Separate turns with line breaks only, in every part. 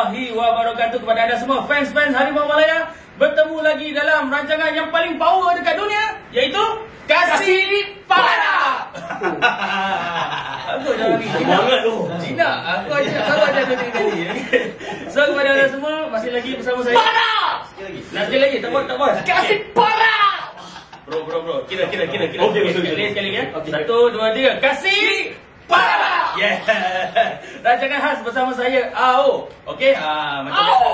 warahmatullahi wabarakatuh kepada anda semua fans-fans Harimau Malaya. Bertemu lagi dalam rancangan yang paling power dekat dunia, iaitu Kasih Para. Aku dah lagi
semangat tu.
Cina, aku aja tadi. So kepada anda semua, masih lagi bersama saya.
Para!
Sekali lagi, tak apa.
Kasih Para!
Bro. Kira.
Okey,
Sekali lagi ya. 1, 2, 3. Kasih Para! Yeah. Rancangan khas bersama saya, Ao. Okey, macam biasa.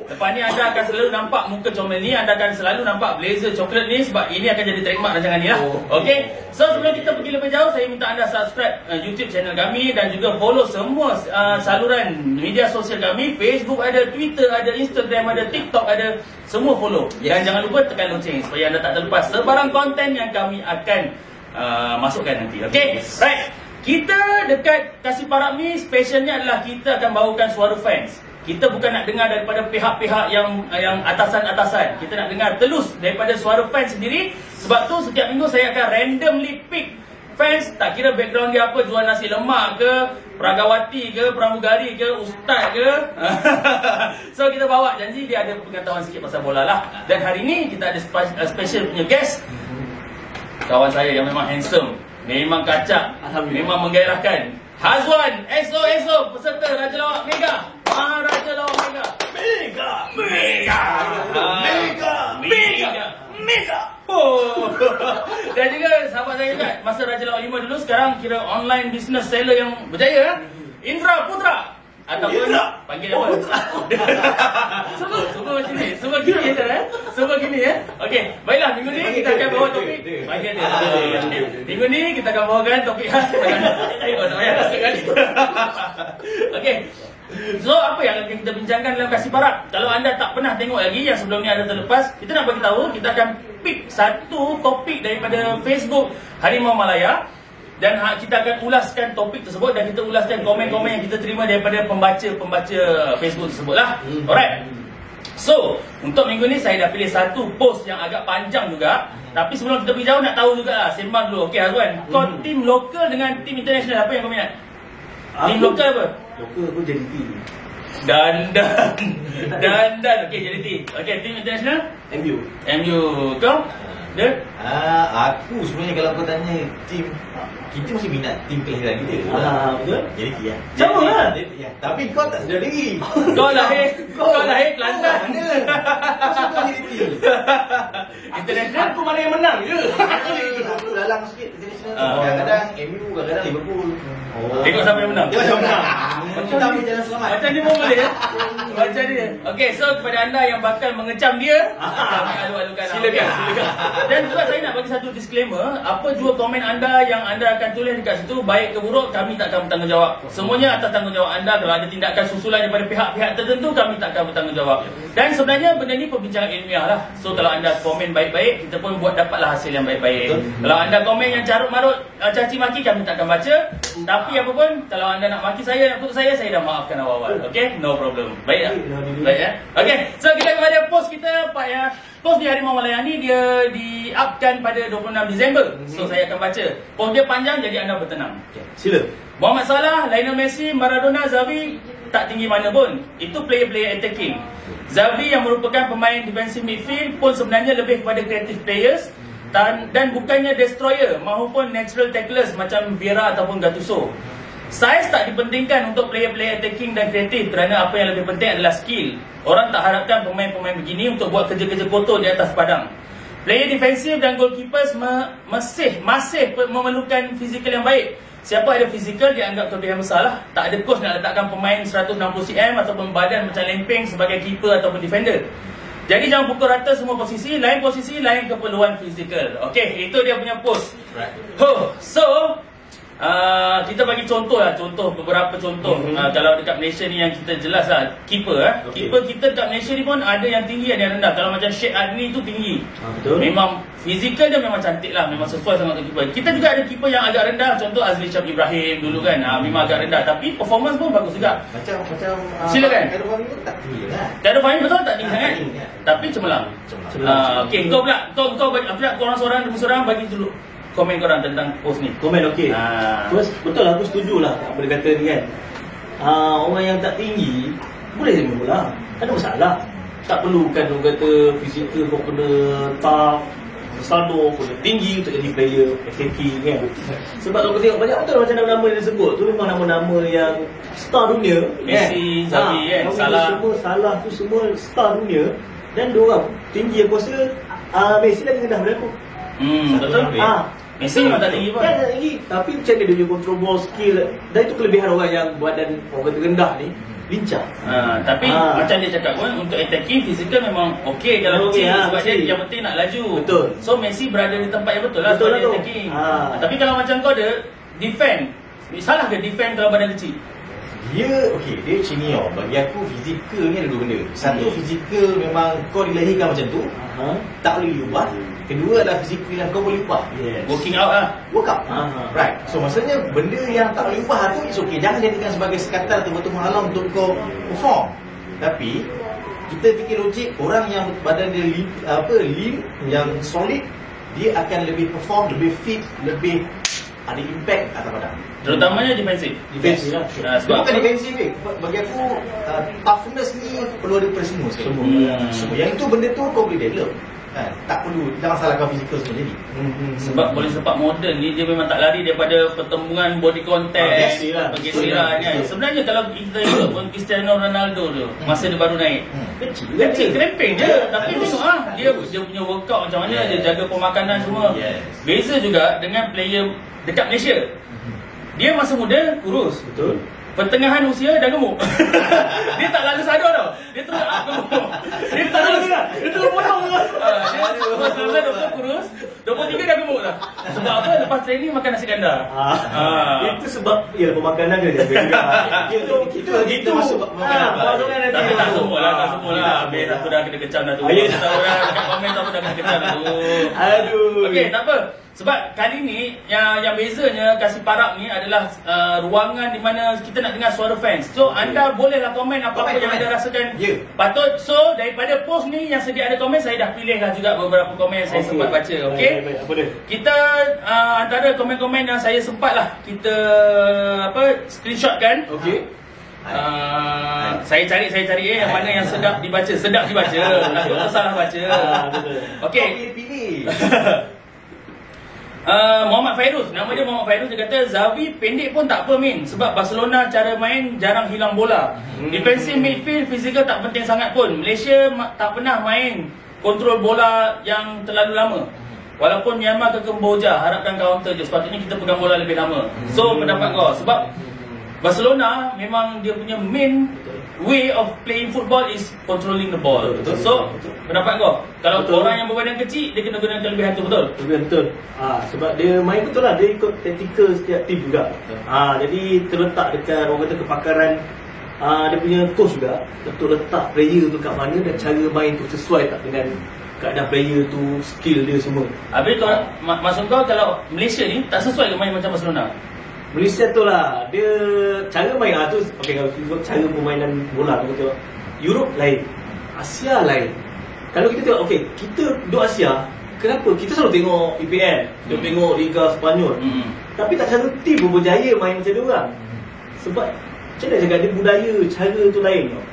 Lepas ni anda akan selalu nampak muka comel ni, anda akan selalu nampak blazer coklat ni sebab ini akan jadi trademark rancangan ni lah. Okey. So sebelum kita pergi lebih jauh, saya minta anda subscribe YouTube channel kami dan juga follow semua saluran media sosial kami. Facebook ada, Twitter ada, Instagram ada, TikTok ada, semua follow. Dan jangan lupa tekan lonceng supaya anda tak terlepas sebarang konten yang kami akan masukkan nanti. Okey. Right. Kita dekat Kasih Para ni specialnya adalah kita akan bawakan suara fans. Kita bukan nak dengar daripada pihak-pihak yang atasan-atasan. Kita nak dengar telus daripada suara fans sendiri. Sebab tu setiap minggu saya akan randomly pick fans, tak kira background dia apa, jual nasi lemak ke, peragawati ke, pramugari ke, ustaz ke. So kita bawa, janji dia ada pengetahuan sikit pasal bola lah. Dan hari ni kita ada special punya guest, kawan saya yang memang handsome, memang kacak, memang menggairahkan, Hazwan SO peserta Raja Lawak Mega, Maharaja Lawak Mega. Oh. Dan juga sahabat saya juga masa Raja Lawak 5 dulu, sekarang kira online business seller yang berjaya, Indra Putra. Ataupun panggil apa? Semua macam ni. Semua gini ya. Semua gini ya. Okey, baiklah, minggu ni kita akan bawa topik. Panggil dia. Minggu ni kita akan bawakan topik khas. Oh, tak payah sekali. Okey. So apa yang akan kita bincangkan dalam Kasih Para? Kalau anda tak pernah tengok lagi yang sebelum ni ada terlepas, kita nak bagi tahu, kita akan pick satu topik daripada Facebook Harimau Malaya. Dan kita akan ulaskan topik tersebut dan kita ulaskan komen-komen yang kita terima daripada pembaca Facebook tersebut lah. Alright. So, untuk minggu ni saya dah pilih satu post yang agak panjang juga. Tapi sebelum kita pergi jauh, nak tahu jugalah, sembang dulu. Okey Hazwan, kau tim lokal dengan tim international, apa yang kau minat? Tim lokal apa?
Lokal aku jadi tim.
Dan okey, jadi tim. Okey, tim international?
MU.
Kau? Dia?
Aku sebenarnya kalau kau tanya tim, kita masih minat tim kelahiran kita.
Betul?
Jadi ya.
Sama lah.
Ya. Tapi kau tak sedar diri.
Kau lahir Kelantan.
Kau suka jadi tim.
International?
Aku mana yang menang je. Aku lalang sikit international. Kadang-kadang MU, kadang-kadang Liverpool.
Tengok siapa yang menang.
Kita ambil jalan selamat.
Macam ni pun boleh ya. Macam dia. Okey, so kepada anda yang bakal mengecam dia, kami alu-alukan. Silakan. Dan juga saya nak bagi satu disclaimer, apa jua komen anda yang anda akan tulis dekat situ, baik ke buruk, kami tak akan bertanggungjawab. Semuanya atas tanggungjawab anda. Kalau ada tindakan susulan daripada pihak-pihak tertentu, kami tak akan bertanggungjawab. Dan sebenarnya benda ni perbincangan ilmiah lah. So kalau anda komen baik-baik, kita pun buat dapatlah hasil yang baik-baik. Kalau anda komen yang carut marut, caci maki, kami tak akan baca. Tapi apa pun, kalau anda nak maki saya, nak putus saya dah maafkan awal-awal. Okay? No problem. Baik tak? Baik ya? Okay, so kita kepada post kita, Pak ya. Post di Harimau Malaya ni dia di-upkan pada 26 Disember. So saya akan baca. Post dia panjang, jadi anda bertenang.
Sila.
Muhammad Salah, Lionel Messi, Maradona, Xavi tak tinggi mana pun. Itu player-player attacking. Xavi yang merupakan pemain defensive midfield pun sebenarnya lebih kepada creative players dan bukannya destroyer maupun natural tacklers macam Vieira ataupun Gattuso. Saiz tak dipentingkan untuk player-player attacking dan kreatif kerana apa yang lebih penting adalah skill. Orang tak harapkan pemain-pemain begini untuk buat kerja-kerja kotor di atas padang. Player defensif dan goalkeepers masih memerlukan fizikal yang baik. Siapa ada fizikal dianggap kelebihan besar lah. Tak ada coach nak letakkan pemain 160cm ataupun badan macam lempeng sebagai keeper ataupun defender. Jadi jangan pukul rata semua posisi, lain keperluan fizikal. Okey, itu dia punya post. So kita bagi contoh lah, beberapa contoh. Kalau dekat Malaysia ni yang kita jelas lah, keeper keeper kita dekat Malaysia ni pun ada yang tinggi, ada yang rendah. Kalau macam Sheikh Adni tu tinggi,
betul.
Memang fizikal dia memang cantik lah, memang sesuai sangat untuk keeper. Kita juga ada keeper yang agak rendah, contoh Azli Syam Ibrahim dulu kan, memang agak rendah, tapi performance pun bagus juga.
Macam
silakan.
Tiago Fahmi tu tak tinggi kan?
Tiago Fahmi betul tak tinggi sangat, tapi cemerlang. Okey, kau pula, kau bagi apa, korang seorang bagi dulu komen korang tentang post ni.
Komen okey. First, betul lah, aku setuju lah apa dia kata ni kan. Orang yang tak tinggi
boleh je main bola. Tak ada masalah. Tak perlukan orang kata fizikal kau kena tough, saldo kena tinggi untuk jadi player attacking kan. Sebab kalau kau tengok banyak betul macam nama-nama yang disebut tu memang nama-nama yang star dunia.
Messi, Xavi kan, Salah.
Semua Salah tu semua star dunia. Dan diorang tinggi aku rasa Messi lagi rendah daripada aku.
Betul. Messi memang tak tinggi pun.
Kan tak tinggi. Tapi macam mana dia punya control ball skill. Dan itu kelebihan orang yang badan orang kata rendah ni, lincah.
Tapi macam dia cakap pun, untuk attacking fizikal memang okey kalau
Okey,
kecil, sebab
kecil.
dia yang penting nak laju.
Betul.
So Messi berada di tempat yang betul lah
Betul
sebab
lah
dia
tu.
attacking. Tapi kalau macam kau ada defend, salah ke defend kalau badan kecil?
Dia dia macam ni tau. Bagi aku fizikal ni ada dua benda. Satu, fizikal memang kau dilahirkan macam tu, tak boleh diubah. Kedua adalah fizikal yang kau boleh ubah.
Yes.
Working out lah.
Workout. Right. So maksudnya benda yang tak boleh ubah tu it's okay. Jangan jadikan sebagai sekatan atau batu menghalang untuk kau perform. Tapi kita fikir logik, orang yang badan dia lean yang solid, dia akan lebih perform, lebih fit, lebih ada impact atas badan.
Terutamanya defensif.
Defensif lah.
Dia
Sebab
bukan defensif ni. Bagi aku toughness ni perlu ada pada semua sekali. Semua. Yang itu benda tu kau boleh develop. Kan? Tak perlu, jangan salahkan fizikal semua jadi.
Sebab boleh sepak moden ni dia memang tak lari daripada pertembungan body contact, pergeseran kan. Sebenarnya kalau kita ikut pun Cristiano Ronaldo tu masa dia baru naik, kecil kremping je, tapi tengok dia punya workout macam mana, dia jaga pemakanan semua. Beza juga dengan player dekat Malaysia. Dia masa muda kurus,
Betul.
pertengahan usia dah gemuk. Dia tak lalu sadar tau. Dia terus gemuk. Dia terus potong terus. Dia 20 kurus, 23 dah gemuk dah. Sebab apa? Lepas training makan nasi gandar.
Itu sebab pemakanan dia beza.
Itu masuk makanan.
Tapi tak semua lah, tak semua lah. Habis aku dah kena kecam dah tu. Kita tahu dah dekat komen tu aku dah kena kecam dah tu.
Aduh.
Okey, tak apa. Sebab kali ni yang bezanya Kasih Parab ni adalah ruangan di mana kita nak dengar suara fans. So anda bolehlah komen apa-apa yang anda rasakan patut. So daripada post ni yang sedia ada komen, saya dah pilih lah juga beberapa komen yang saya sempat baca. Okey.
Apa dia?
Kita antara komen-komen yang saya sempat lah kita screenshotkan.
Okey.
Saya cari yang mana yang sedap dibaca. Aku tersalah baca. Okey.
Pilih.
Muhammad Fairuz, nama dia Muhammad Fairuz, dia kata Xavi pendek pun tak apa Min, sebab Barcelona cara main jarang hilang bola. Defensive midfield, fizikal tak penting sangat pun. Malaysia tak pernah main kontrol bola yang terlalu lama. Walaupun Myanmar ke Kemboja, harapkan counter je. Sepatutnya kita pegang bola lebih lama. So pendapat kau, sebab Barcelona memang dia punya main way of playing football is controlling the ball. So pendapat kau, kalau orang yang berbadan kecil dia kena gunakan kelebihan tu, betul?
Betul. Sebab dia main betul lah, dia ikut tactical setiap tim juga. Jadi terletak dekat orang kata kepakaran dia punya coach juga untuk letak player tu kat mana dan cara main tu sesuai tak dengan keadaan player tu, skill dia semua.
Habis kau maksud kau kalau Malaysia ni tak sesuai ke main macam Barcelona?
Malaysia tu lah, dia cara main tu kalau tengok cara permainan bola tu tengok Europe lain, Asia lain. Kalau kita tengok kita duduk Asia, kenapa kita selalu tengok EPL, kita tengok Liga Spanyol, tapi tak satu tim pun berjaya main macam dia orang. Sebab macam mana cakap, dia budaya, cara tu lain tau.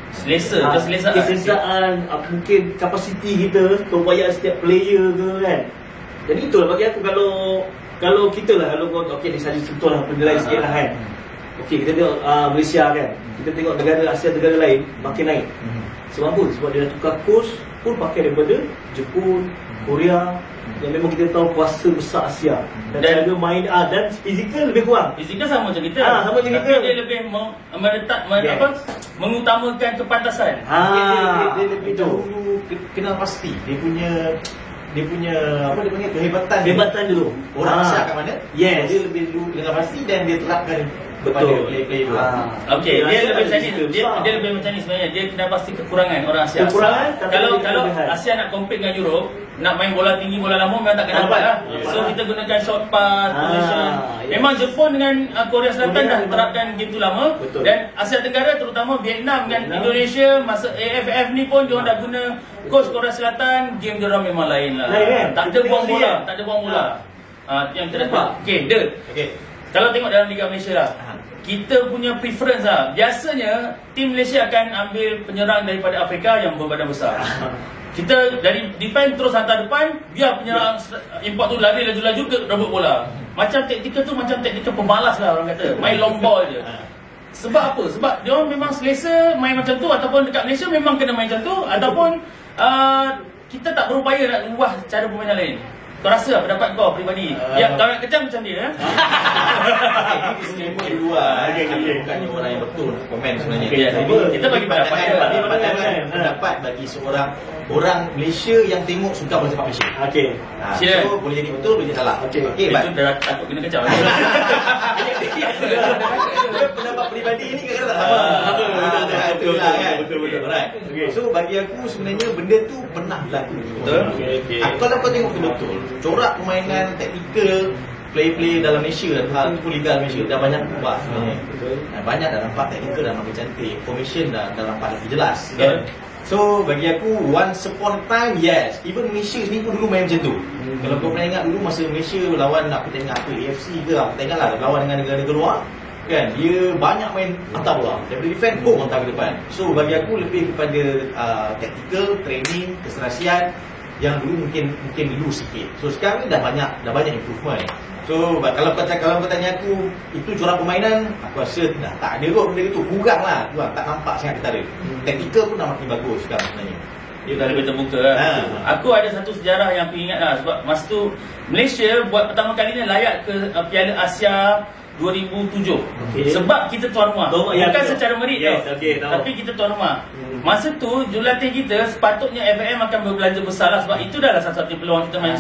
Keselesaan, mungkin kapasiti kita, keupayaan setiap player ke kan. Jadi itulah bagi aku, kalau kita lah, kalau dia saja sentuh lah penilaian sikit lah kan. Kita tengok Malaysia kan, kita tengok negara Asia, negara lain makin naik. Sebab apa? Sebab dia dah tukar coach pun pakai daripada Jepun, Korea, yang memang kita tahu kuasa besar Asia. Dan cara main dan fizikal lebih kurang.
Fizikal sama macam kita.
Sama macam kita.
Dia lebih mengutamakan kepantasan.
Dia lebih dahulu kenal pasti dia punya apa dia panggil
kehebatan dulu.
Orang Asia kat mana?
Yes.
Dia lebih dulu kenal pasti dan dia terapkan kepada player-player tu.
Okey, dia lebih macam ni. Dia lebih macam ni sebenarnya. Dia kena pasti kekurangan orang Asia. Kalau Asia nak compete dengan Europe, nak main bola tinggi, bola lama memang tak kena dapat lah. So kita gunakan short pass, position. Memang Jepun dengan Korea Selatan dah terapkan game tu lama. Dan Asia Tenggara terutama Vietnam dan Indonesia masa AFF ni pun diorang dah guna coach Korea Selatan, game diorang memang lain lah. Tak ada buang bola, Yang kita dapat. Okey, kalau tengok dalam Liga Malaysia lah, kita punya preference lah. Biasanya tim Malaysia akan ambil penyerang daripada Afrika yang berbadan besar. Kita dari defend terus hantar depan, biar penyerang import tu lari laju-laju ke rebut bola. Macam taktikal tu macam taktikal pemalas lah orang kata. Main long ball je. Sebab apa? Sebab dia orang memang selesa main macam tu, ataupun dekat Malaysia memang kena main macam tu, ataupun kita tak berupaya nak ubah cara permainan lain. Kau rasa pendapat kau peribadi? Ya, kau nak kecam macam dia.
Ini disclaimer dulu lah. Bukannya orang yang betul nak komen sebenarnya.
Kita bagi pendapat dia.
Pendapat bagi seorang orang Malaysia yang tengok suka bola sepak Malaysia.
Okey.
So boleh jadi betul, boleh jadi salah. Okey,
Itu dah takut kena kecam.
Pendapat peribadi ni kadang-kadang tak sama. Betul kan? Betul. Alright. So bagi aku sebenarnya benda tu pernah berlaku. Betul. Kalau kau tengok betul, corak permainan taktikal play dalam Malaysia ataupun Liga Malaysia dah banyak berubah sebenarnya. Banyak dah nampak taktikal dah makin cantik, formation dah nampak lebih jelas kan. So bagi aku once upon a time, yes, even Malaysia sendiri pun dulu main macam tu. Kalau kau pernah ingat dulu masa Malaysia lawan aku tengok apa AFC ke aku tengok lah lawan dengan negara-negara luar kan, dia banyak main hantar bola daripada defend boom hantar ke depan. So bagi aku lebih kepada tactical training, keserasian yang dulu mungkin dulu sikit. So sekarang ni dah banyak improvement. So kalau kau tanya aku itu corak permainan, aku rasa dah tak ada kot benda itu, kurang lah, tak nampak sangat ketara. Tactical pun dah makin bagus sekarang sebenarnya.
Dia dah lebih terbuka lah. Aku ada satu sejarah yang aku ingat lah. Sebab masa tu Malaysia buat pertama kalinya layak ke Piala Asia 2007. Sebab kita tuan rumah. Bukan secara merit tau. Tapi kita tuan rumah. Masa tu jurulatih kita sepatutnya FAM akan berbelanja besar lah. Sebab itu dah satu peluang kita main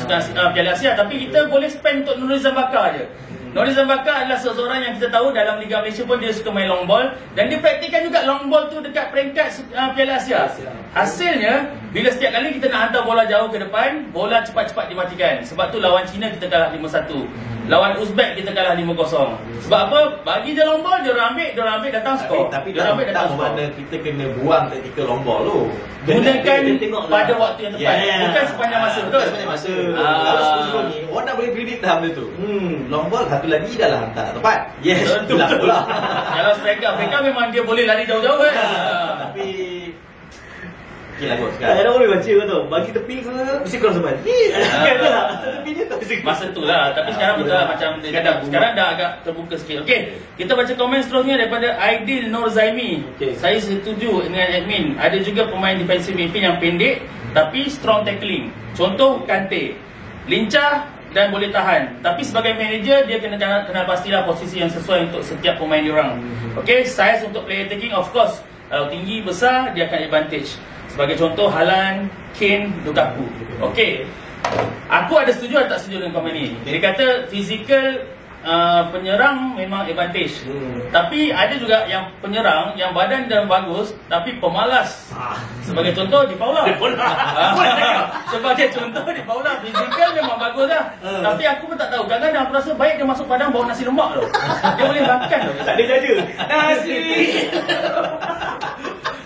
Piala Asia. Tapi kita boleh spend untuk Nurul Bakar je. Nurul Bakar adalah seseorang yang kita tahu dalam Liga Malaysia pun dia suka main long ball. Dan dia praktikkan juga long ball tu dekat peringkat Piala Asia. Hasilnya, bila setiap kali kita nak hantar bola jauh ke depan, bola cepat-cepat dimatikan. Sebab tu lawan China kita kalah 5-1. Lawan Uzbek kita kalah 5-0. Sebab apa? Bagi dia long ball, dia orang ambil datang skor.
Tapi dia ambil datang skor. Mana kita kena buang taktikal long ball tu.
Gunakan pada waktu yang tepat. Bukan sepanjang masa, betul?
Sepanjang masa. Kalau sebelum ni, orang tak boleh predict dah benda tu. Long ball satu lagi dah lah hantar tak tepat.
Yes, betul. Kalau striker Afrika memang dia boleh lari jauh-jauh kan.
Tapi okey lah kot sekarang.
Ada orang baca tu. Bagi tepi ke mesti cross depan. Tepi dia tak mesti.
Masa tu lah. Tapi sekarang betul lah macam dia kata. Sekarang dah agak terbuka sikit. Okey, kita baca komen seterusnya daripada Aidil Nur Zaimi. Saya setuju dengan admin. Ada juga pemain defensive midfield yang pendek tapi strong tackling. Contoh Kante. Lincah dan boleh tahan. Tapi sebagai manager dia kena pastilah posisi yang sesuai untuk setiap pemain diorang. Okey, size untuk player taking of course. Kalau tinggi besar dia akan advantage. Sebagai contoh Haaland, Kane, Lukaku. Okey. Aku ada setuju atau tak setuju dengan komen ni. Dia kata fizikal penyerang memang advantage. Tapi ada juga yang penyerang yang badan dan bagus tapi pemalas. Sebagai contoh Di Paula. Sebagai contoh Di Paula, fizikal memang bagus lah. Tapi aku pun tak tahu. Kadang-kadang aku rasa baik dia masuk padang bawa nasi lemak tu. Dia boleh makan tu.
Tak ada jaja.
Nasi.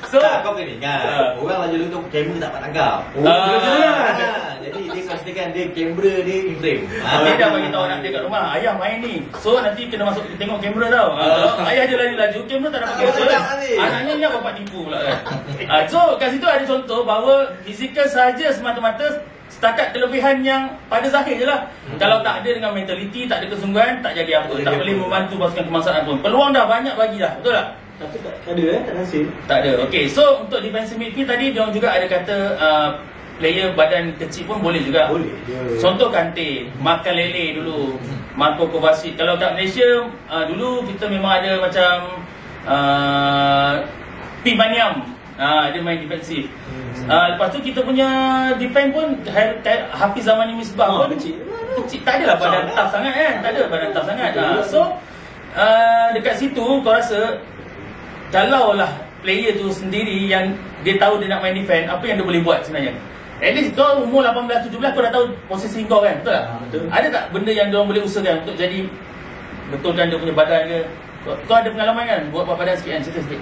So kau kena ingat orang laju tu kamera tak dapat tangkap. Jadi dia pastikan dia kamera dia in frame.
Dia dah bagi tahu anak dia kat rumah, ayah main ni. So nanti kena masuk tengok kamera tau. Ayah dia laju, kamera tak dapat kamera. Anaknya ingat bapak tipu pula kan. So kat situ ada contoh bahawa fizikal sahaja semata-mata setakat kelebihan yang pada zahir je lah. Kalau tak ada dengan mentaliti, tak ada kesungguhan, tak jadi apa. Tak boleh membantu pasukan kebangsaan pun. Peluang dah banyak bagi dah, betul tak?
Tapi tak ada tak hasil.
Tak ada. Okey, so untuk defensive midfield tadi dia juga ada kata player badan kecil pun boleh juga.
Boleh.
Contoh Kante, Makalele dulu, Marco Kovacic. Kalau kat Malaysia dulu kita memang ada macam Pimaniam. Dia main defensif. Lepas tu kita punya defense pun Hafiz Zamani Misbah pun kecil. Tak adalah badan tough sangat kan. Tak ada badan tough sangat. So dekat situ kau rasa kalau lah player tu sendiri yang dia tahu dia nak main defend, apa yang dia boleh buat sebenarnya? At least kau umur 18-17 kau dah tahu posisi kau kan, betul tak?
Betul.
Ada tak benda yang dia orang boleh usahakan untuk jadi betulkan dia punya badan ke? Kau ada pengalaman kan buat badan sikit kan, cerita sikit.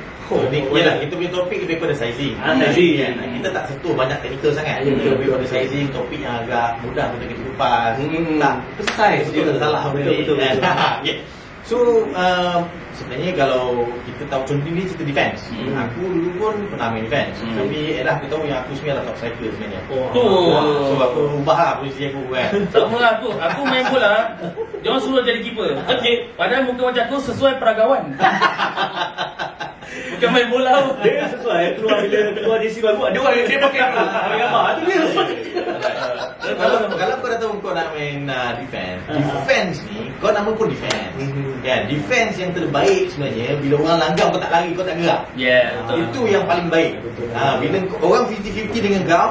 Yalah, kita punya topik lebih pada sizing. Sizing. Kita tak sentuh banyak teknikal sangat. Kita lebih pada sizing, topik yang agak mudah untuk kita kupas. Tak, size dia tak salah benda ni. So sebenarnya kalau kita tahu contoh ni cerita defense. Aku dulu pun pernah main defense. Tapi aku tahu yang aku sebenarnya adalah top striker sebenarnya. So aku ubah lah posisi aku kan.
Sama lah aku main bola, jangan suruh jadi keeper. Okey, padahal muka macam aku sesuai peragawan. Bukan main bola pun.
Dia sesuai keluar bila keluar DC baru ada orang yang dia pakai tu. Ambil gambar tu dia.
Kalau kau dah tahu kau nak main defense ni, kau nama pun defense. Ya, defense yang terbaik sebenarnya bila orang langgar kau tak lari, kau tak gerak. Itu yang paling baik. Bila orang 50-50 dengan kau,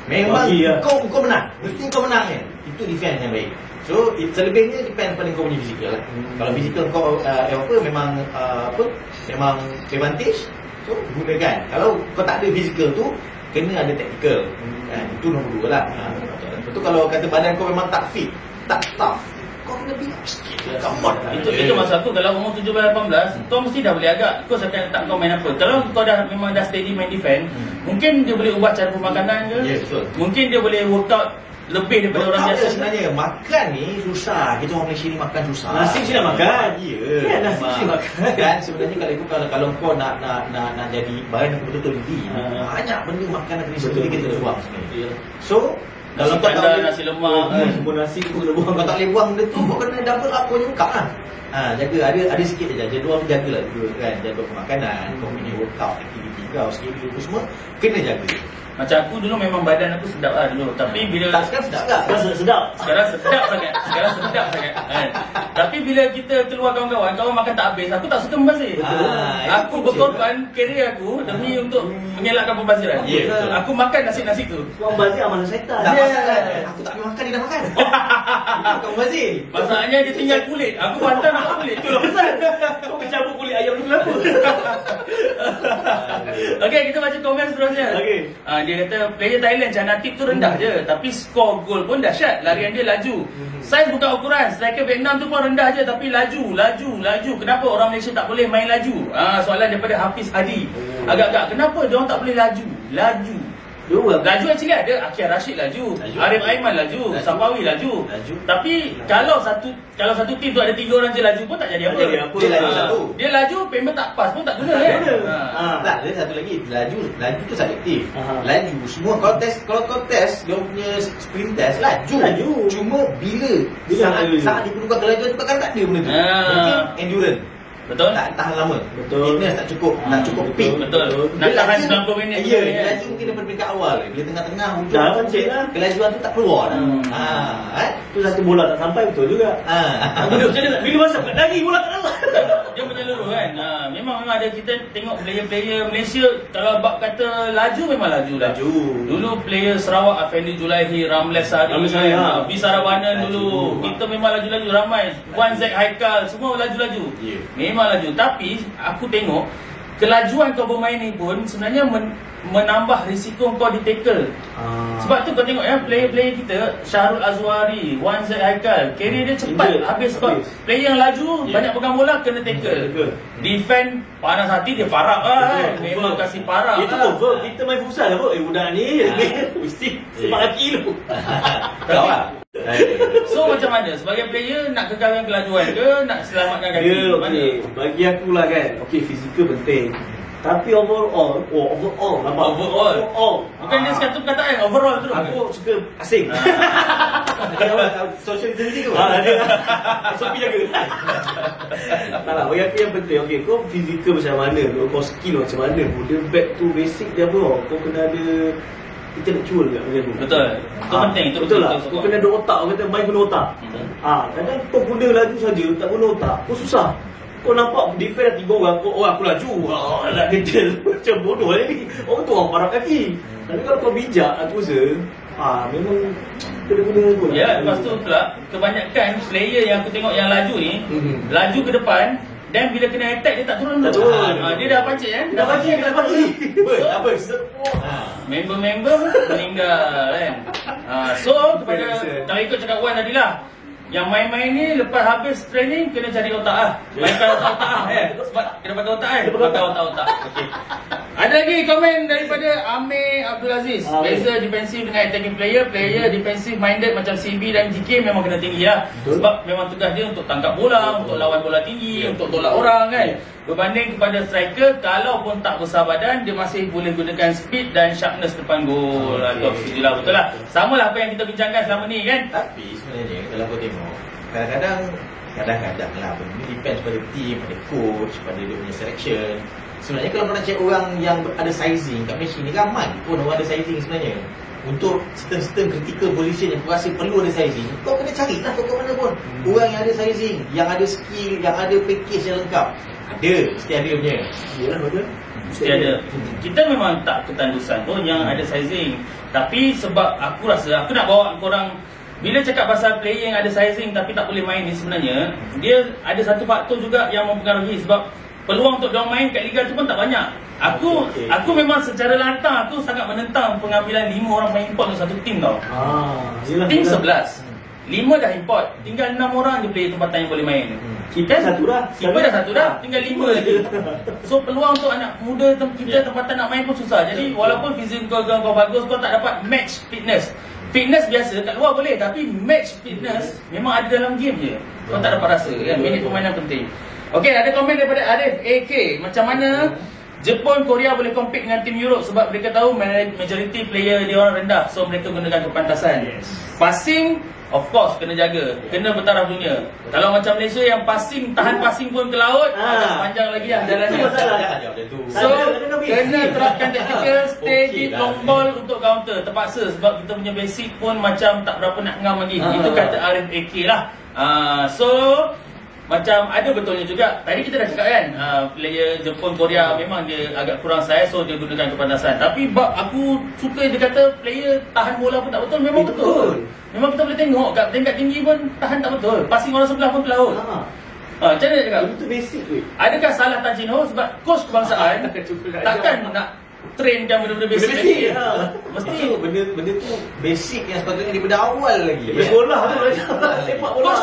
memang kau menang. Mesti kau menang je. Itu defense yang baik. So, selebihnya depend pada kau punya fizikal lah. Kalau fizikal kau memang memang advantage, so gunakan. Kalau kau tak ada fizikal tu, kena ada tactical. Itu nombor 2 lah. Betul kalau kata badan kau memang tak fit, tak tough, kau kena build up sikit. Come on.
Itu masa aku kalau umur 17-18, kau mesti dah boleh agak. Kau akan tak kau main apa. Kalau kau memang dah steady main defense, mungkin dia boleh ubah cara pemakanan ke. Mungkin dia boleh workout lebih daripada orang biasa.
Sebenarnya makan ni susah. Kita orang Malaysia ni makan susah.
Nasi mesti nak makan.
Ya,
nasi mesti makan.
Dan sebenarnya kalau kau nak jadi badan yang betul-betul tinggi, banyak benda makanan kena kita buang sebenarnya. So
kalau kau tak nasi lemak,
semua nasi kau kena buang.
Kau tak boleh buang benda tu, kau kena double up punya buka lah. Jaga ada sikit je jadual tu, jagalah juga kan, jaga pemakanan, kau punya workout, aktiviti kau, schedule tu semua kena jaga.
Macam aku dulu memang badan aku sedap lah dulu. Tapi bila
sekarang sedap tak?
Sekarang sedap sangat. Tapi bila kita keluar kawan-kawan, kawan makan tak habis, aku tak suka membazir. Aku berkorban kerjaya aku demi untuk mengelakkan pembaziran. Aku makan nasi-nasi tu.
Kau membazir amalan syaitan.
Tak masalah. Aku tak boleh makan, dia dah makan. Itu kau membazir.
Masalahnya dia tinggal kulit. Aku hantar tak kulit.
Itulah pasal. Kau kecabut kulit ayam dulu kenapa?
Okey, kita baca komen seterusnya.
Okey.
Dia kata player Thailand Canatip tu rendah je, tapi skor gol pun dahsyat. Larian dia laju. Saiz bukan ukuran. Striker Vietnam tu pun rendah je, tapi laju. Kenapa orang Malaysia tak boleh main laju? Soalan daripada Hafiz Hadi. Agak-agak kenapa dia orang tak boleh laju? Laju actually ada. Akhir Rashid laju, Arif Aiman laju, Safawi laju. Tapi kalau satu tim tu ada 3 orang je laju pun tak jadi apa.
Dia laju satu.
Dia laju, payment tak pas pun tak guna kan.
Tak, dia satu lagi. Laju tu subjektif. Laju semua kalau kau test dia punya sprint test laju. Cuma bila saat diperlukan kelajuan tu kan tak ada benda tu. Mungkin endurance.
Betul?
Tak tahan lama. Fitness tak cukup. Tak cukup peak.
Betul. Nak tahan 90 minit.
Ya, laju mungkin daripada peringkat awal. Bila tengah-tengah
dah pancit lah.
Kelajuan tu tak keluar dah.
Tu satu bola tak sampai betul juga. Bila masa lagi bola tak dalam.
Dia menyeluruh kan. Memang ada kita tengok player-player Malaysia, kalau bab kata laju memang laju. Dulu player Sarawak Afendi Julaihi, Ramles Sari, B Sarawanan dulu. Kita memang laju-laju ramai. Wan Zack Haikal semua laju-laju. Memang laju. Tapi aku tengok kelajuan kau bermain ni pun sebenarnya menambah risiko kau di tackle. Sebab tu kau tengok ya, player-player kita Syahrul Azwari, Wan Zaid Haikal, carry dia cepat habis sebab player yang laju banyak pegang bola kena tackle. Defend panas hati dia parak kan. Memang kasih parak.
Itu over. Kita main futsal lah budak ni mesti semak laki lu.
So macam mana sebagai player nak kekalkan kelajuan ke nak selamatkan kaki?
Bagi aku lah kan. Okey, fizikal penting. Tapi overall
bukan dia satu perkataan overall tu.
Aku suka asing.
Social distancing tu.
Sopi jaga. Tak lah, bagi aku yang penting. Okey, kau fizikal macam mana, kau skill macam mana, dia back to basic dia apa, kau kena ada intellectual juga macam tu.
Betul. Itu penting, itu
betul lah. Kau kena ada otak, kau kata main guna otak. Kadang kau guna laju saja tak guna otak, kau susah. Kau nampak defend 3 orang, aku laju. Nak detail macam bodoh ni. Orang tu orang parak kaki. Tapi kalau kau bijak, aku rasa memang kena guna tu lah.
Ya, lepas tu pula kebanyakan player yang aku tengok yang laju ni, laju ke depan, dan bila kena attack dia tak turun. Dia dah pancit kan? Dah pancit. Member-member meninggal kan. So kepada kalau ikut cakap Wan tadi lah, yang main-main ni lepas habis training kena cari otak lah. Mainkan otak-otak lah. Sebab kena pakai otak kan? Pakai otak-otak. Okay. Ada lagi komen daripada Amir Abdul Aziz. Beza defensif dengan attacking player defensif minded macam CB dan GK memang kena tinggi lah. Sebab memang tugas dia untuk tangkap bola, untuk lawan bola tinggi, untuk tolak orang kan. Berbanding kepada striker, kalau pun tak besar badan, dia masih boleh gunakan speed dan sharpness depan gol. Betul lah, betul lah. Sama lah apa yang kita bincangkan selama ni kan.
Tapi sebenarnya kalau kau tengok, kadang-kadang lah, ini depends pada team, pada coach, pada dia punya selection. Sebenarnya kalau kau nak cari orang yang ada sizing kat Malaysia ni, ramai pun orang ada sizing sebenarnya. Untuk certain critical position yang kau rasa perlu ada sizing, kau kena carilah kau mana pun orang yang ada sizing, yang ada skill, yang ada package yang lengkap. Ada, mesti ada punya.
Yalah, betul.
Mesti ada. Kita memang tak ketandusan pun yang ada sizing. Tapi sebab aku rasa, aku nak bawa korang, bila cakap pasal player yang ada sizing tapi tak boleh main ni, sebenarnya dia ada satu faktor juga yang mempengaruhi. Sebab peluang untuk dia main kat liga tu pun tak banyak. Aku memang secara lantang aku sangat menentang pengambilan 5 orang main import untuk satu tim tau. Tim 11, 5 dah import, tinggal 6 orang je player tempatan yang boleh main.
Kita satu dah.
Tinggal 5 lagi. So peluang untuk anak muda kita tempatan nak main pun susah. Jadi walaupun fizikal kau bagus, kau tak dapat match fitness. Fitness biasa kat luar boleh, tapi match fitness memang ada dalam game je. Kau tak dapat rasa kan, minit permainan penting. Okey, ada komen daripada Arif AK. Macam mana Jepun, Korea boleh compete dengan tim Europe sebab mereka tahu majority player dia orang rendah, so mereka gunakan kepantasan. Passing of course kena jaga, kena bertaraf dunia. Kalau macam Malaysia yang passing, tahan passing pun ke laut, panjang lagi lah jalannya. So kena terapkan tactical, stay deep long ball untuk counter. Terpaksa sebab kita punya basic pun macam tak berapa nak ngam lagi. Itu kata Arif AK lah. So macam ada betulnya juga. Tadi kita dah cakap kan, player Jepun, Korea memang dia agak kurang saiz, so dia gunakan kepantasan. Tapi aku suka dia kata player tahan bola pun tak betul. Memang betul. Memang kita boleh tengok kat tingkat tinggi pun tahan tak betul. Passing orang sebelah pun ke laut. Macam mana cakap?
Itu basic weh.
Adakah salah Tan Jin Ho sebab coach kebangsaan takkan nak trainkan benda-benda basic lagi.
Mesti benda tu basic yang sepatutnya daripada awal lagi.
Sekolah tu sepak bola.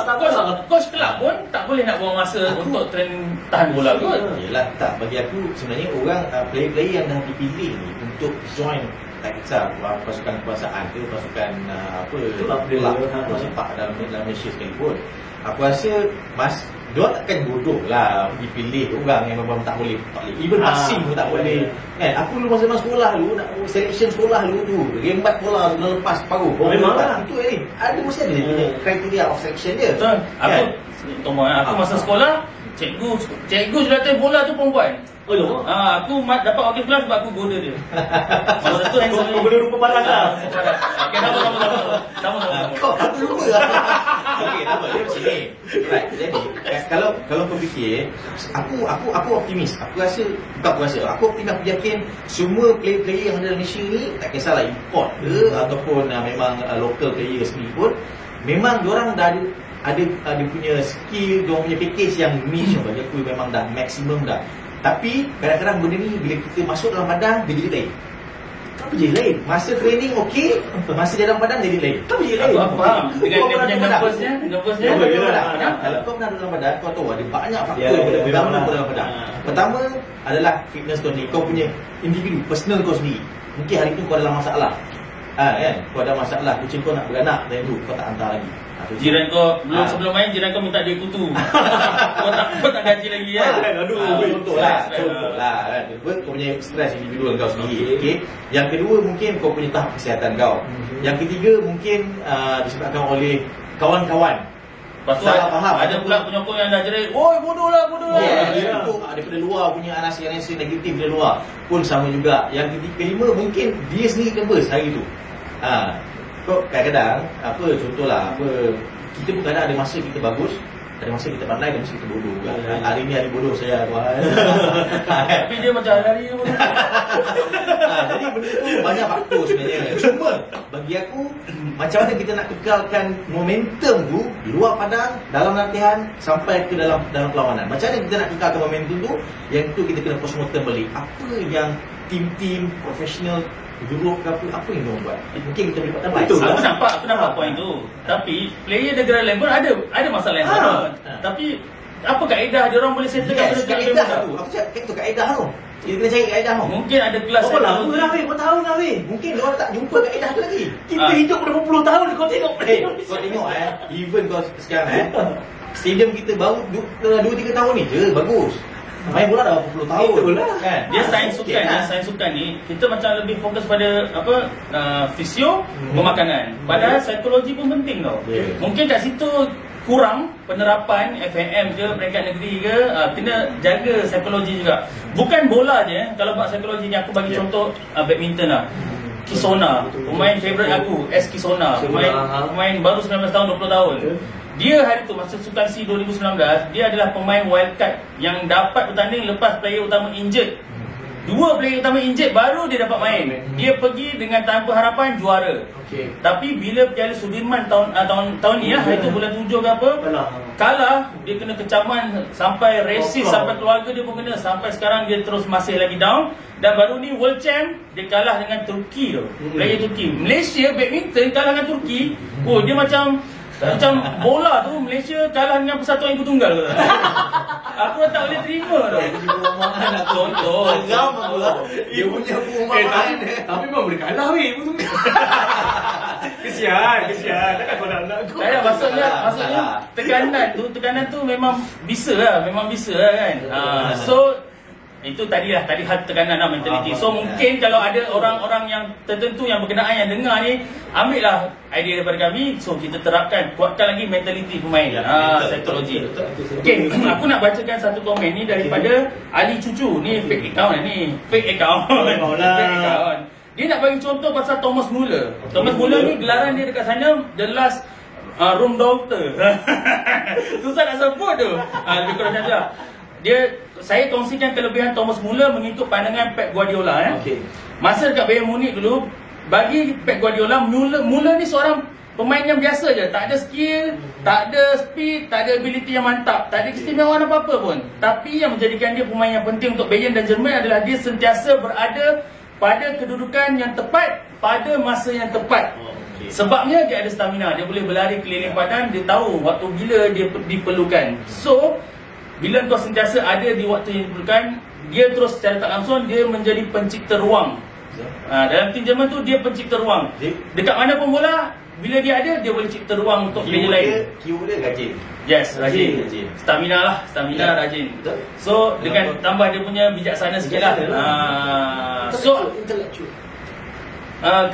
Coach kelab pun tak boleh nak buang masa untuk train tahan bola kot.
Yelah, tak, bagi aku sebenarnya orang player-player yang dah dipilih ni untuk join, tak kisah pasukan kebangsaan ke pasukan kelab sepak dalam Malaysia sekalipun, aku rasa dia takkan bodoh lah pergi pilih orang yang memang tak boleh. Even passing pun tak boleh kan. Aku dulu masa sekolah dulu, nak selection sekolah dulu tu, rembat bola tu lepas paruh.
Memang lah.
Itu ada mesti ada punya kriteria of selection dia.
Betul. Aku masa sekolah, cikgu jurulatih bola tu perempuan. Aku dapat wakil kelas sebab aku goda dia. Masa tu handsome.
Kau boleh rupa parah lah.
Okay, sama.
Aku lupa. Okey, tak apa, dia macam ni. Right, jadi kalau kau fikir, aku optimis. Aku optimis, aku yakin semua player yang ada dalam Malaysia ni, tak kisahlah import ke ataupun memang local player sendiri pun, memang diorang dah ada punya skill, diorang punya package yang niche. Bagi aku memang dah maksimum dah. Tapi kadang-kadang benda ni bila kita masuk dalam padang, dia jadi lain. Apa jadi lain? Masa training okey, masa dalam padang jadi lain.
Apa jadi lain? Aku faham. Dengan dia punya nervousnya.
Kalau kau pernah dalam padang, kau tahu ada banyak faktor dalam padang. Pertama adalah fitness kau ni, kau punya individu, personal kau sendiri. Mungkin hari tu kau ada masalah. Kan? Kau ada masalah, kucing kau nak beranak, dan tu kau tak hantar lagi.
Jiran kau sebelum main, jiran kau minta dia kutu. Kau tak gaji lagi kan?
Contoh lah kan. Kau punya stres individual kau sendiri. Okay. Yang kedua mungkin kau punya tahap kesihatan kau. Yang ketiga mungkin disebabkan oleh kawan-kawan.
Lepas tu ada pula penyokong yang dah jerit, "Oi, bodoh lah."
Itu daripada luar punya anasi-anasi negatif dari luar pun sama juga. Yang kelima mungkin dia sendiri nervous hari tu. Kau kadang-kadang contohlah kita pun kadang ada masa kita bagus, ada masa kita pandai, ada masa kita bodoh juga. Hari ni hari bodoh saya tuan.
Tapi dia macam hari ni.
Jadi benda tu banyak faktor sebenarnya. Cuma bagi aku, macam mana kita nak kekalkan momentum tu di luar padang, dalam latihan sampai ke dalam perlawanan. Macam mana kita nak kekalkan momentum tu? Yang tu kita kena postmortem balik. Apa yang tim-tim profesional Europe ke apa yang diorang buat? Mungkin kita boleh buat tambah.
Aku nampak point tu. Tapi player negara lain pun ada masalah yang sama. Tapi apa kaedah diorang boleh settlekan benda tu?
Kaedah tu. Aku cakap tu kaedah tu. Kita kena cari kaedah tau.
Mungkin ada kelas
Berapa lama dah weh? Berapa tahun dah weh?
Mungkin diorang tak jumpa kaedah tu lagi.
Kita hidup berapa puluh tahun kau tengok.
Kau tengok even kau sekarang stadium kita baru 2-3 tahun ni je bagus. Main bola dah berapa puluh tahun.
Itulah.
Kan?
Dia sains sukan, sains sukan ni kita macam lebih fokus pada apa fisio, pemakanan. Padahal psikologi pun penting tau.
Yeah.
Mungkin kat situ kurang penerapan FNM ke peringkat negeri ke, kena jaga psikologi juga. Bukan bola je. Kalau buat psikologi ni aku bagi contoh badminton lah. Kisona, pemain favourite aku, S Kisona, pemain baru 19 tahun, 20 tahun. Dia hari tu masa Sukan C 2019, dia adalah pemain wildcard yang dapat bertanding lepas player utama injured. 2 player utama injured baru dia dapat main. Dia pergi dengan tanpa harapan juara.
Okey.
Tapi bila Piala Sudirman tahun ni hari tu bulan 7 ke apa, kalah, dia kena kecaman sampai resis, sampai keluarga dia pun kena. Sampai sekarang dia terus masih lagi down. Dan baru ni World Champ, dia kalah dengan Turki tu. Player Turki. Malaysia badminton kalah dengan Turki. Oh, dia macam bola tu Malaysia kalah dengan Persatuan Ibu Tunggal tu. Aku dah tak boleh terima tu.
Perumahan nak
Contoh.
Seram pula. Dia punya perumahan.
Tapi memang boleh kalah weh. Kesian. Takkan kau nak aku.
Saya maksudnya tekanan tu memang bisa lah kan. So itu tadi hal tekanan lah, mentaliti. So mungkin kalau ada orang-orang yang tertentu yang berkenaan yang dengar ni, ambil lah idea daripada kami. So kita terapkan, kuatkan lagi mentaliti pemain, psikologi. Okay, aku nak bacakan satu komen ni daripada Ali Cucu. Ni fake account ni. Fake account. Dia nak bagi contoh pasal Thomas Muller. Thomas Muller ni gelaran dia dekat sana the last room doctor. Susah nak sebut tu. Lebih kurang macam tu lah. Saya kongsikan kelebihan Thomas Muller mengikut pandangan Pep Guardiola.
Okey.
Masa dekat Bayern Munich dulu, bagi Pep Guardiola, Muller ni seorang pemain yang biasa je. Tak ada skill, tak ada speed, tak ada ability yang mantap, tak ada keistimewaan apa-apa pun. Tapi yang menjadikan dia pemain yang penting untuk Bayern dan Jerman adalah dia sentiasa berada pada kedudukan yang tepat pada masa yang tepat. Sebabnya dia ada stamina, dia boleh berlari keliling padang, dia tahu waktu bila dia diperlukan. So bila kau sentiasa ada di waktu yang diperlukan, dia terus secara tak langsung dia menjadi pencipta ruang. Dalam tim Jerman tu dia pencipta ruang. Dekat mana pun bola, bila dia ada, dia boleh cipta ruang untuk player lain.
Keyword dia rajin.
Yes, rajin. Stamina, rajin. So dengan tambah dia punya bijaksana sikit lah. So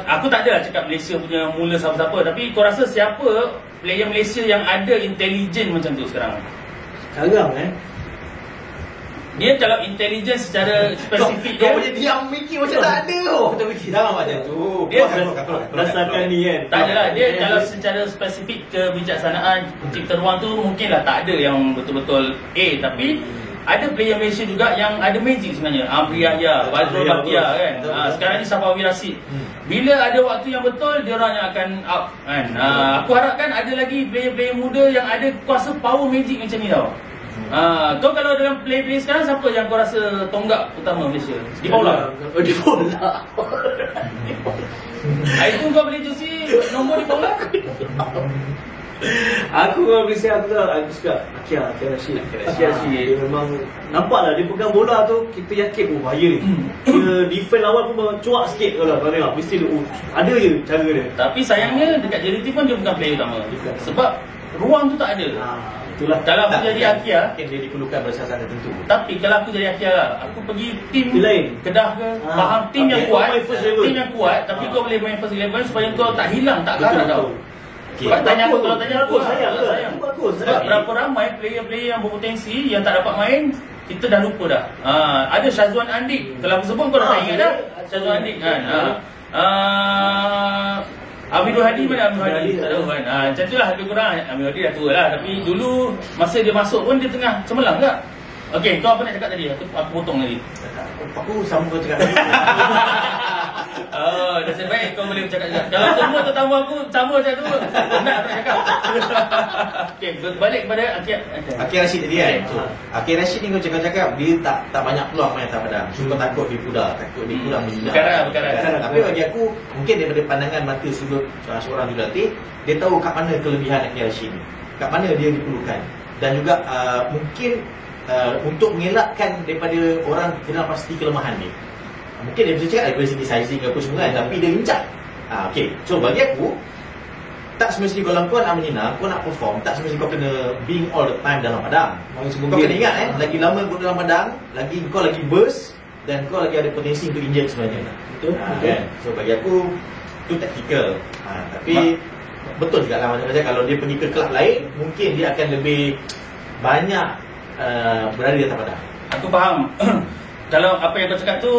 aku tak adalah cakap Malaysia punya mula siapa-siapa, tapi kau rasa siapa player Malaysia yang ada intelligent macam tu sekarang?
Sekarang
Dia kalau intelligent secara spesifik
Kau punya diam mikir macam tak ada tu. Kita fikir jangan macam tu.
Dia
berdasarkan ni kan.
Tak adalah, dia kalau secara spesifik kebijaksanaan pencipta ruang tu mungkinlah tak ada yang betul-betul A. Tapi ada player Malaysia juga yang ada magic sebenarnya. Amri Yahya, Badrul Bakhtiar kan. Sekarang ni Safawi Rashid. Bila ada waktu yang betul, dia orang yang akan up kan. Aku harapkan ada lagi player-player muda yang ada kuasa power magic macam ni tau. Kau kalau dalam player-player sekarang, siapa yang kau rasa tonggak utama Malaysia? Di Paula?
Di bola.
Itu kau boleh jusi nombor di Paula?
Aku kalau Malaysia aku suka Akia Rashid. Dia memang nampaklah dia pegang bola tu, kita yakin bahaya ni. Dia defend lawan pun cuak sikit kalau tengok mesti dia ada je cara dia.
Tapi sayangnya dekat JDT pun dia bukan player utama. Sebab ruang tu tak ada.
Itulah.
Kalau aku jadi Akia,
mungkin dia diperlukan berdasarkan tertentu.
tapi kalau aku jadi Akia lah, aku pergi tim
lain.
Kedah ke, faham tim yang kuat, tim yang kuat, tapi kau boleh main first 11 supaya kau tak hilang, tak kalah tau. Kalau tanya aku, sayang. Sebab berapa ramai player-player yang berpotensi yang tak dapat main, kita dah lupa dah. Ada Syazwan Andik. Kalau aku sebut kau dah tak ingat dah. Syazwan Andik kan. Amirul Hadi mana Amirul Hadi? Tak tahu kan. Macam tu lah lebih kurang. Amirul Hadi dah tua lah. Tapi dulu masa dia masuk pun dia tengah cemerlang tak? Okey, kau apa nak cakap tadi? Aku potong tadi.
Aku sambung kau cakap tadi.
Nasib baik kau boleh bercakap juga. Kalau semua tetamu aku sama macam tu, nak cakap. Okey, balik kepada
Akia Rashid tadi kan. Akia Rashid ni kau cakap dia tak banyak peluang main atas padang. Cuma takut dipudar, berkarat. Tapi bagi aku, mungkin daripada pandangan mata sudut seorang jurulatih, dia tahu kat mana kelebihan Akia Rashid ni. Kat mana dia diperlukan. Dan juga mungkin untuk mengelakkan daripada orang kenal pasti kelemahan dia. Mungkin dia bisa cakap daripada segi sizing apa semua kan, tapi dia lincah. Okay, so bagi aku, tak semestinya kalau kau nak menyenang, kau nak perform, tak semestinya kau kena being all the time dalam padang. Kau kena ingat lagi lama kau dalam padang, lagi kau lagi burst dan kau lagi ada potensi untuk injure sebenarnya.
Betul.
Kan? So bagi aku tu taktikal. Tapi betul juga lah macam kalau dia pergi ke kelab lain, mungkin dia akan lebih banyak berada di atas padang.
Aku faham. Kalau apa yang kau cakap tu,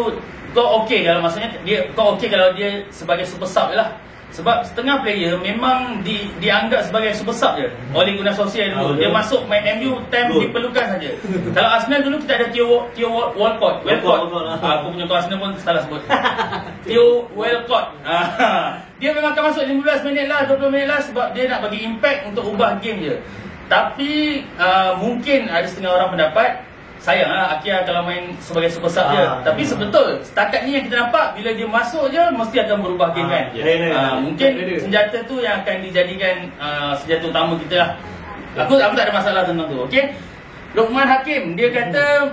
kau okey kalau maksudnya kau okey kalau dia sebagai super sub je lah. Sebab setengah player memang dianggap sebagai super sub je oleh guna sosial dulu. Dia masuk main MU time diperlukan saja. Kalau Arsenal dulu kita ada Theo Walcott. Aku punya kawan Arsenal pun salah sebut. Theo Walcott. Dia memang akan masuk 15 minit lah, 20 minit lah sebab dia nak bagi impact untuk ubah game je. Tapi mungkin ada setengah orang pendapat sayang lah Akia kalau main sebagai super sub je. Tapi sebetul setakat ni yang kita nampak, bila dia masuk je mesti akan berubah game kan. Mungkin senjata tu yang akan dijadikan senjata utama kita lah. Aku tak ada masalah tentang tu. Okay, Luqman Hakim dia kata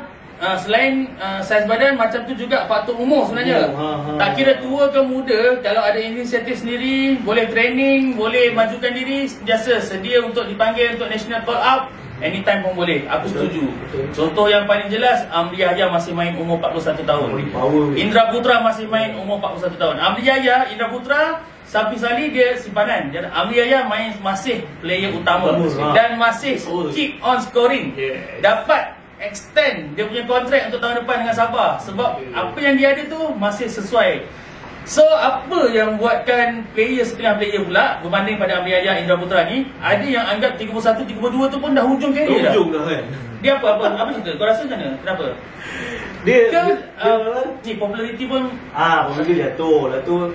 selain saiz badan, macam tu juga faktor umur sebenarnya. Tak kira tua ke muda, kalau ada inisiatif sendiri, boleh training, boleh majukan diri, sentiasa sedia untuk dipanggil untuk national call up anytime pun boleh. Aku setuju. Contoh yang paling jelas, Amri Yahya masih main umur 41 tahun. Indra Putra masih main umur 41 tahun. Amri Yahya, Indra Putra, Safi Salih dia simpanan. Amri Yahya masih player utama dan masih keep on scoring. Dapat extend dia punya kontrak untuk tahun depan dengan Sabah sebab apa yang dia ada tu masih sesuai. So apa yang buatkan setengah player pula berbanding pada Amri Yahya, Indra Putra ni, ada yang anggap 31, 32 tu pun dah hujung karier dah.
Hujung dah kan.
Dia apa cerita? Kau rasa macam mana? Kenapa?
Dia
populariti pun
populariti jatuh lah tu.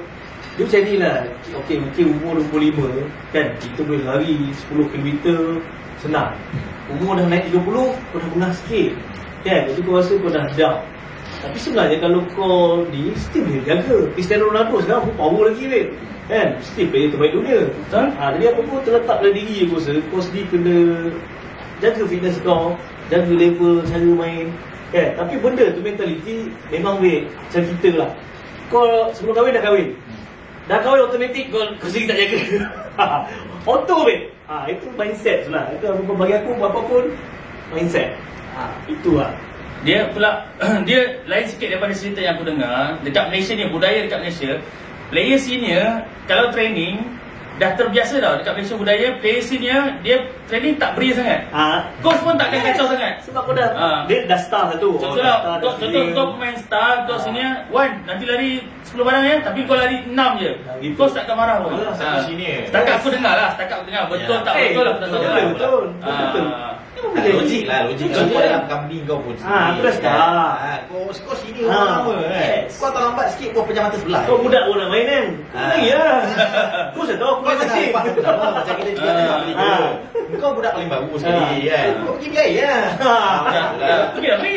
Dia macam ni lah. Okay, mungkin umur 25 kan, kita boleh lari 10 km senang. Umur dah naik 30, kau dah pernah sikit kan, jadi kau rasa kau dah down. Tapi sebenarnya kalau kau ni still boleh jaga. Cristiano Ronaldo sekarang pun power lagi weh, kan, still player terbaik dunia. Betul? Jadi apa pun terletak pada diri aku rasa kau sendiri kena jaga fitness kau, jaga level cara main kan. Tapi benda tu mentaliti memang weh, macam kita lah. Kau sebelum kahwin dah kahwin automatik kau sendiri tak jaga. Auto weh. Itu mindset lah. Itu bagi aku apa pun mindset. Itu lah.
Dia pula dia lain sikit daripada cerita yang aku dengar. Dekat Malaysia ni, budaya dekat Malaysia, player senior kalau training dah terbiasa dah. Dekat Malaysia budaya player senior dia training tak beri sangat. Coach pun takkan kacau sangat.
Sebab kau dah dia dah star satu.
Contohlah kau pemain star, kau senior, Wan nanti lari 10 barang ya, tapi kau lari 6 je. Coach takkan marah pun. Setakat aku dengar lah, betul tak betul lah, tak tahu.
Betul.
Logik lah. Kau dalam company kau pun
aku dah start.
Kau sini orang lama kan. Kau terlambat sikit kau pejam mata sebelah.
Kau budak pun nak main kan. Ya. Kau saya tahu
kau tengah lepas macam kita juga tengah beli. Kau budak paling baru sekali kan. Kau pergi beli ya.
Pergi lah beli.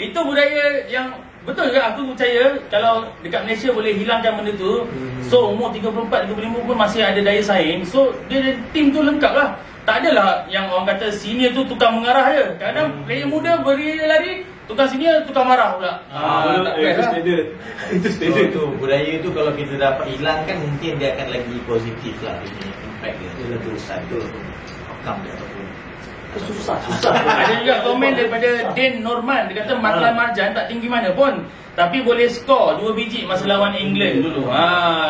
Itu budaya yang betul juga. Aku percaya kalau dekat Malaysia boleh hilangkan benda tu. So umur 34, 35 pun masih ada daya saing. So dia tim tu lengkap lah. Tak adalah yang orang kata senior tu tukang mengarah je. Kadang player muda beri lari, tukang senior tukang marah pula.
Itu standard. Itu standard
tu. Budaya tu kalau kita dapat hilangkan, mungkin dia akan lagi positif lah. Ini impact dia. Dia lebih satu outcome dia ataupun
susah.
Ada juga komen daripada Den Norman. Dia kata Matlan Marjan tak tinggi mana pun, tapi boleh skor 2 biji masa lawan England dulu.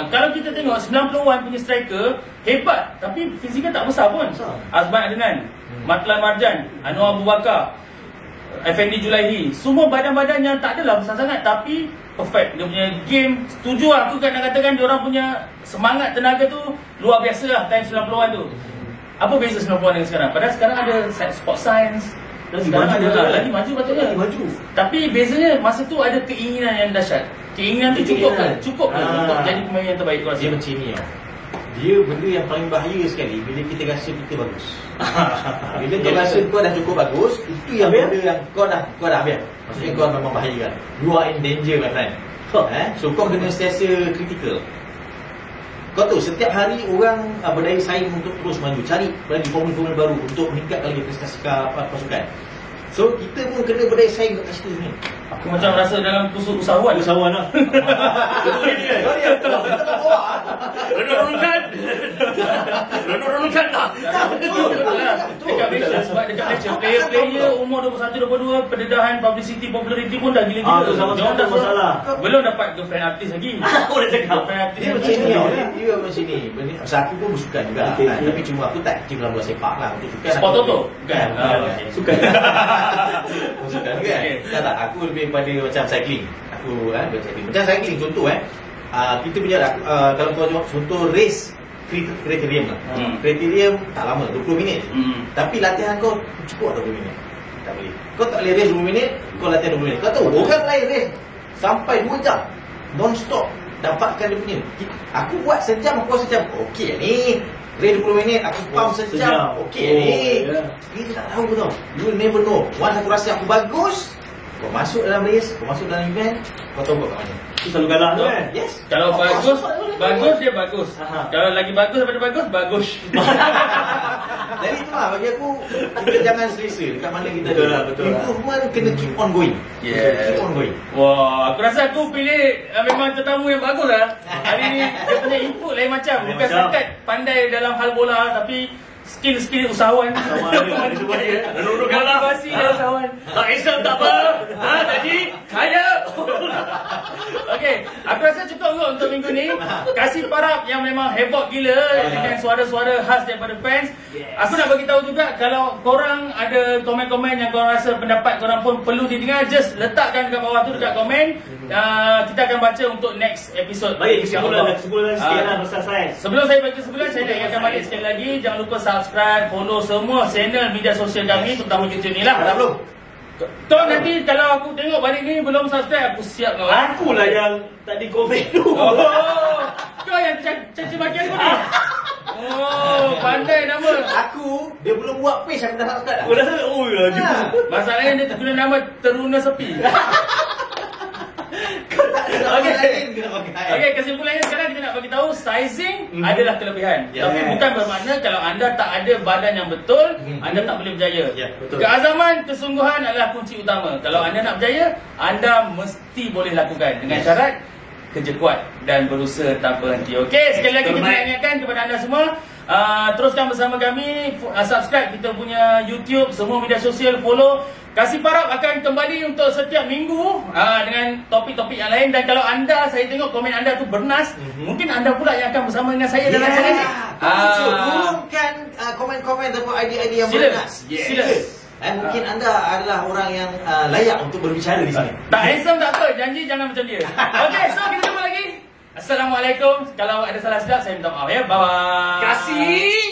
Kalau kita tengok 90-an punya striker hebat, tapi fizikal tak besar pun. Azman Adnan, Matlan Marjan, Anwar Abu Bakar, Effendi Julaihi, semua badan-badan yang tak adalah besar sangat tapi perfect. Dia punya game, setuju aku kan nak katakan dia orang punya semangat tenaga tu luar biasa lah time 90-an tu. Apa beza 90-an dengan sekarang? Padahal sekarang ada sport science, sekarang lagi maju patutnya. Tapi bezanya masa tu ada keinginan yang dahsyat. Keinginan tu cukup kan? Cukup kan untuk jadi pemain yang terbaik kau rasa?
Dia macam ni dia benda yang paling bahaya sekali bila kita rasa kita bagus. Bila kau rasa kau dah cukup bagus, itu yang benda yang kau dah habis. Maksudnya kau memang bahaya kan. You are in danger my friend. So kau kena sentiasa critical. Kau tahu setiap hari orang berdaya saing untuk terus maju, cari lagi formula-formula baru untuk meningkatkan lagi prestasi pasukan. So kita pun kena berdaya saing kat situ ni.
Aku macam rasa dalam kusuk usahawan.
Usahawan lah.
Sorry kita tak bawa.
Renung-renungkan lah.
Dekat Malaysia, sebab dekat Malaysia player-player umur 21-22 pendedahan publicity popularity pun dah gila-gila.
tu sama
Diorang
sekali
dah
masalah.
belum dapat girlfriend artis lagi.
Aku dah cakap.
Girlfriend artis
Dia macam ni dia macam ni. Pasal aku pun bersukan juga.
Okay.
Tapi cuma aku tak aktif dalam bola sepak lah untuk sukan.
Sport Toto? Bukan.
Sukan.
Sukan kan? Tak, aku lebih pada macam cycling. Aku bercycling. Macam cycling contoh kita punya kalau kau tengok contoh race kriterium lah. Kriterium tak lama 20 minit. Tapi latihan kau cukup 20 minit. Tak boleh. Kau tak boleh race 20 minit, kau latihan 20 minit. Kau tahu orang lain race sampai 2 jam non stop dapatkan dia punya. Aku buat sejam, aku sejam. Okey ni. Race 20 minit, aku pump sejam. Okey ni. Kita tak tahu tau. You never know. Once aku rasa aku bagus, kau masuk dalam race, kau masuk dalam event, kau tahu kau kat mana.
Tu selalu kalah tu kan?
Yes.
Kalau bagus dia bagus. Kalau lagi bagus daripada bagus.
Jadi itulah bagi aku, kita jangan selesa dekat mana kita
Betul
ada.
lah, betul lah.
Improvement kena keep on going.
Yeah.
Keep on going.
Wah, aku rasa aku pilih memang tetamu yang bagus lah. Hari ni dia punya input lain macam.
Lain
Bukan
macam.
sekat pandai dalam hal bola, tapi skill usahawan.
Sama ada semua dia. Renung-renungkan lah.
Motivasi dan usahawan.
Tak Islam tak apa. Jadi kaya.
Okey, aku rasa cukup kot untuk minggu ni. Kasih parap yang memang heboh gila dengan suara-suara khas daripada fans. Aku nak bagi tahu juga kalau korang ada komen-komen yang korang rasa pendapat korang pun perlu didengar, just letakkan dekat bawah tu dekat komen. Kita akan baca untuk next episode.
Baik, kesimpulan sikit lah pasal Saiz.
Sebelum saya bagi kesimpulan, saya nak ingatkan balik sekali lagi, jangan lupa subscribe, follow semua channel media sosial kami, terutama YouTube ni lah.
Tak belum?
Kau nanti kalau aku tengok balik ni belum subscribe, aku siap kau.
Akulah yang tadi komen tu.
Oh, kau yang caci maki aku ni. Oh, pandai nama.
Aku, dia belum buat page aku dah subscribe dah.
Aku rasa laju.
Masalahnya dia guna nama Teruna Sepi. Okey, kesimpulannya sekarang kita nak bagi tahu sizing adalah kelebihan.
Yeah.
Tapi bukan bermakna kalau anda tak ada badan yang betul, anda tak boleh berjaya.
Yeah, betul.
Keazaman, kesungguhan adalah kunci utama. Kalau anda nak berjaya, anda mesti boleh lakukan dengan syarat kerja kuat dan berusaha tanpa henti. Okey, sekali lagi kita nak ingatkan kepada anda semua, teruskan bersama kami, subscribe kita punya YouTube, semua media sosial, follow. Kasih Parap akan kembali untuk setiap minggu dengan topik-topik yang lain. Dan kalau anda, saya tengok komen anda tu bernas, mungkin anda pula yang akan bersama dengan saya dalam channel ni.
So, turunkan komen-komen ataupun idea-idea yang
Sila.
bernas.
Sila.
Dan mungkin anda adalah orang yang layak untuk berbicara di sini.
Tak handsome tak apa, janji jangan macam dia. Okey, so kita jumpa lagi. Assalamualaikum. Kalau ada salah silap, saya minta maaf ya. Bye-bye.
Kasih.